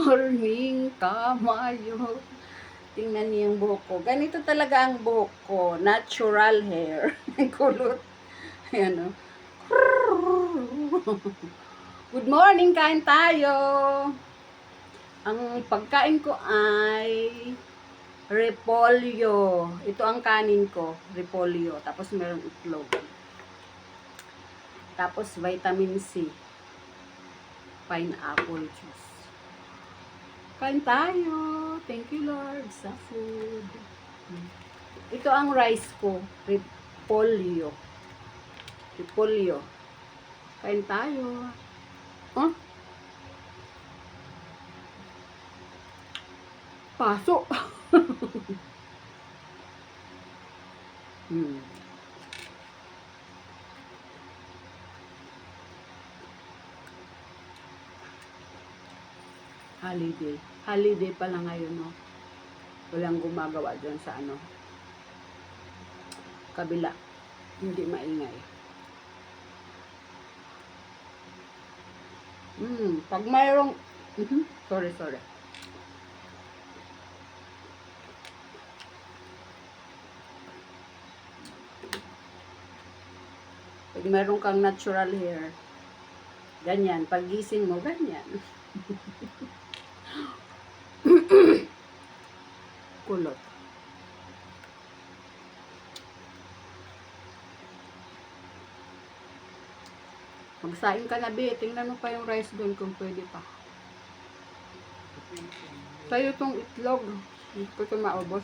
morning, kamayo. Tingnan niyo yung buhok ko. Ganito talaga ang buhok ko. Natural hair. Kulot. Ayan o. Good morning, kain tayo. Ang pagkain ko ay repolyo. Ito ang kanin ko, repolyo. Tapos merong itlog. Tapos vitamin C. Pineapple juice. Kain tayo. Thank you, Lord, sa food. Ito ang rice ko, repolyo. Repolyo. Kain tayo. Huh? Paso. Holiday. Holiday pala ngayon, no? Walang gumagawa dyan sa kabila. Hindi maingay. Pag mayroong sorry. Pag mayroong kang natural hair, ganyan. Pag gising mo, ganyan. Kulot. Magsaing ka na, be. Tingnan mo pa yung rice doon kung pwede pa. Sa'yo tong itlog. Hindi ko ito maubos.